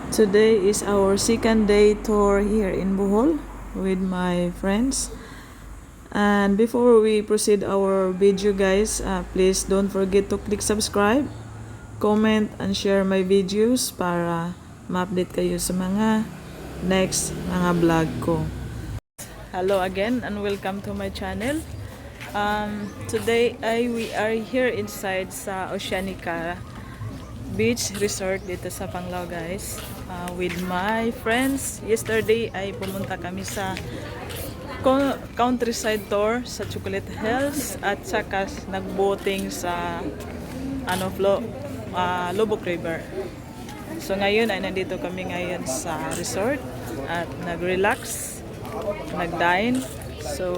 Today is our second day tour here in Bohol with my friends. And before we proceed our video guys, please don't forget to click subscribe, comment, and share my videos para ma-update kayo sa mga next mga vlog ko. Hello again and welcome to my channel. Today we are here inside sa Oceanica Beach Resort dito sa Panglao guys, with my friends. Yesterday ay pumunta kami sa countryside tour sa Chocolate Hills at saka nagboating sa Lubok River. So ngayon ay nandito kami ngayon sa resort at nag-relax, nag-dine. So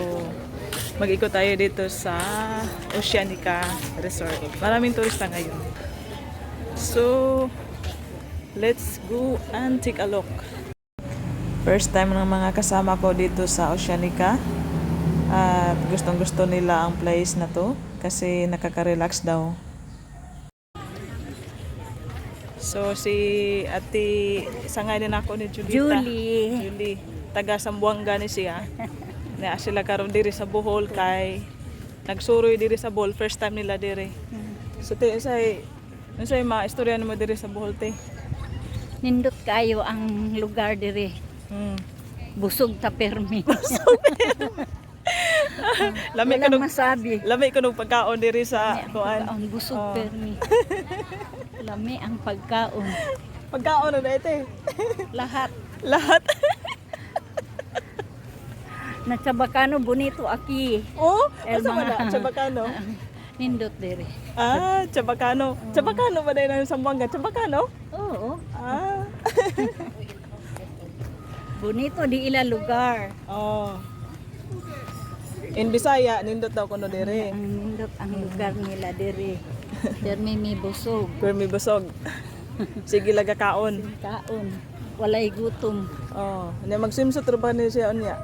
mag-ikot tayo dito sa Oceanica Resort. Maraming turista ngayon. So let's go and take a look. First time ng mga kasama ko dito sa Oceanica at gustong-gusto nila ang place na to kasi nakaka-relax daw. So si ate, sangay din ako ni Julie. Taga Sambuanga ni siya. Na sila karon diri sa Bohol kay nagsuroy diri sa Bohol, first time nila diri. So te say istorya mo diri sa Bohol te. Nindot kayo ang lugar diri. Busog ta permi. Lami ko nung masabi. Lami ko nung pagkaon diri sa kuan. Ang busog permi. Lami ang pagkaon. Pagkaon na ite. Lahat. Na Chabacano bonito aki. Oh, asa man na Chabacano? Nindot diri. Chabacano. Chabacano ba dai nang Sambuanga? Chabacano? Oo. Bonito di ila lugar. Oh. In Bisaya, nindot daw kuno diri. Ang nindot ang lugar nila diri. Permi mi busog. Permi busog. Sige laga kaon. Kaon. Walay gutom. Oh, nya mag-swimsuit ra ba ni siya unya?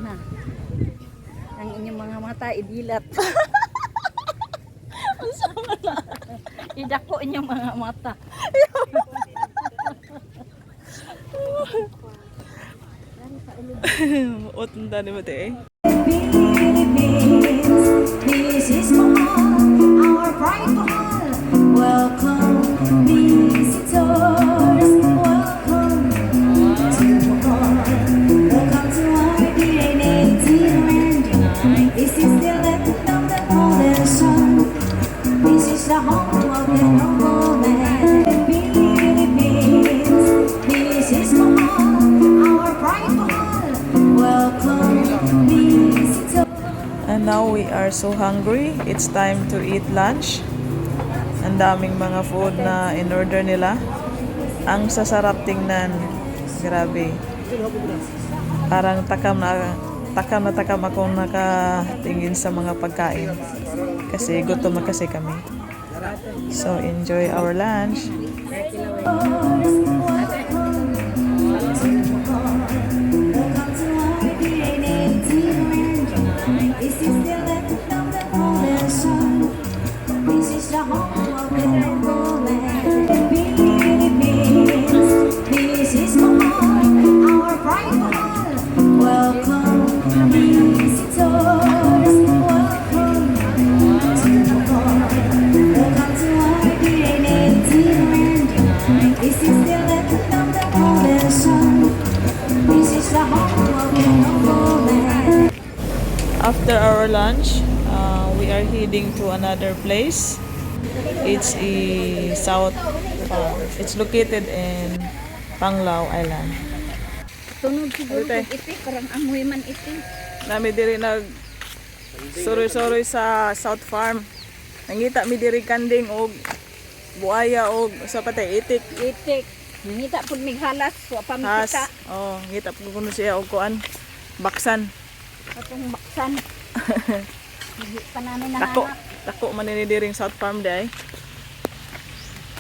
Na. Ang inyong mga mata idilat. Idako inyong mga mata. Otunda ni mate eh. This is our bright Bohol. Welcome, visitors. Welcome to Bohol. Welcome to our dear native land. This is the land of the golden sun. This is the home of the noble man. Philippines. This is our bright Bohol. Welcome, visitors. And now we are so hungry. It's time to eat lunch. Ang daming mga food na in-order nila. Ang sasarap tingnan. Grabe. Parang takam na takam akong nakatingin sa mga pagkain. Kasi gutom na kasi kami. So enjoy our lunch. This is the land of the golden sun. This is the home of the noble man. Philippines. This is our bright Bohol. Welcome, visitors. Welcome to Bohol. Welcome to our dear native land. This is the land of the golden sun. This is the home of the noble man. After our lunch, we are heading to another place. It's a South Farm. It's located in Panglao Island. Tunog siguro Ate. iti parang amoy man iti. Nami diri nag soroy-soroy sa South Farm. Nangita mi diri kanding og buaya og sa patay itik. Itik. Nangita pud mig halas wa pa Has. mikita. Oh, ngita po kuno siya og kuan. Baksan. Atong baksan. Panani na Tako man ni diring South Farm day.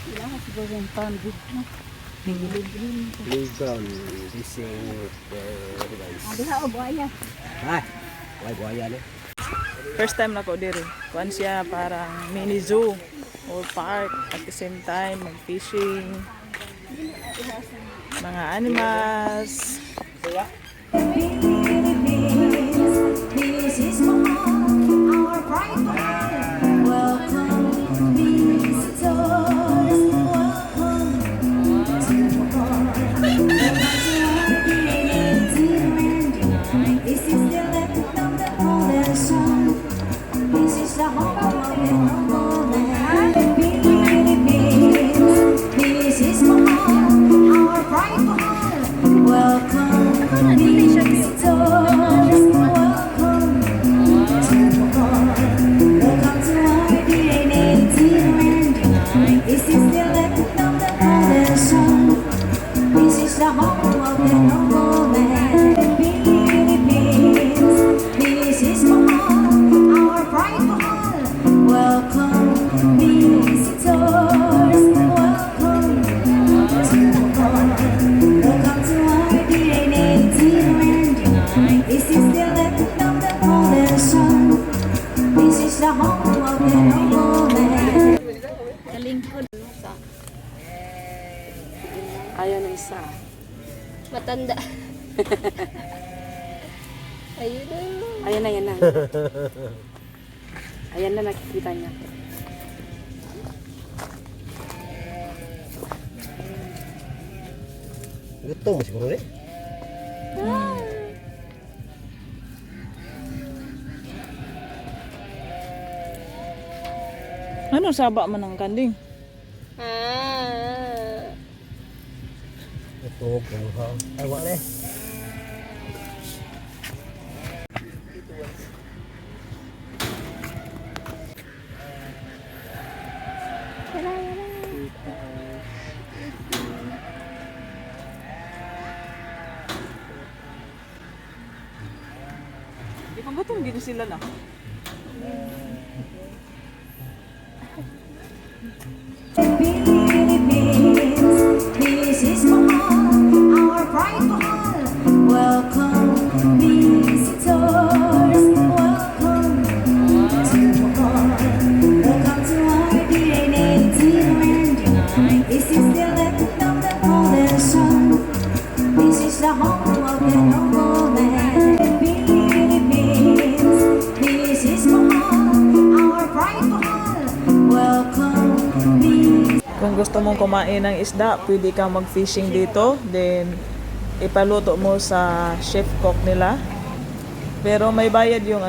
Ilang siguro yung pound good. Ligon, bising, rice. Diha o buaya. Ah, why buaya ni? First time na ko diri. Kuan siya parang mini zoo or park at the same time mag-fishing. mga animals. This is our pride. Welcome, visitors. Welcome to our native land. This is the land of the golden sun. This is the home of the noble land. This is our pride. Welcome, visitors. Welcome to our native land. This is the land of the golden sun. This is the home of the noble land. This is our pride. Welcome, visitors. Welcome to our native land. This is the land of the golden sun. This is the home of the noble land. Kalingkod. Ayaw ng isa. Matanda. Ayun na. Ayan na, yan na. Ayan na, nakikita niya. Gutom mo siguro eh. Ano saba man ang kanding? Ito, kumuha. Ay, wala eh. Di pa gutom gini sila na. This is our pride. Welcome, visitors. Welcome to our native land. This is the land of the golden sun. This is the home of the noble land. This is our pride. Welcome, Kung gusto mong kumain ng isda, pwede kang mag-fishing dito. Then, ipaluto mo sa chef cook nila. Pero may bayad yung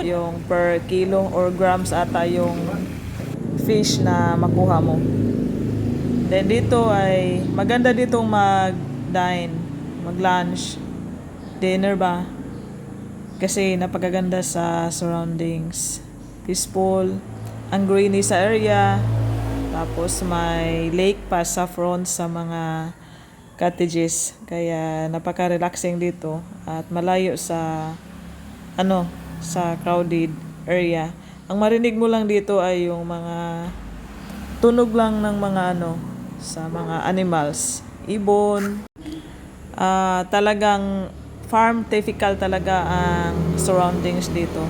yung per kilo or grams ata yung fish na makuha mo. Then dito ay maganda ditong mag-dine, mag-lunch, dinner ba? Kasi napakaganda sa surroundings. Peaceful, ang greeny sa area. Tapos may lake pa sa front sa mga cottages. Kaya napaka-relaxing dito at malayo sa sa crowded area. Ang marinig mo lang dito ay yung mga tunog lang ng mga sa mga animals. Ibon. Talagang farm typical talaga ang surroundings dito.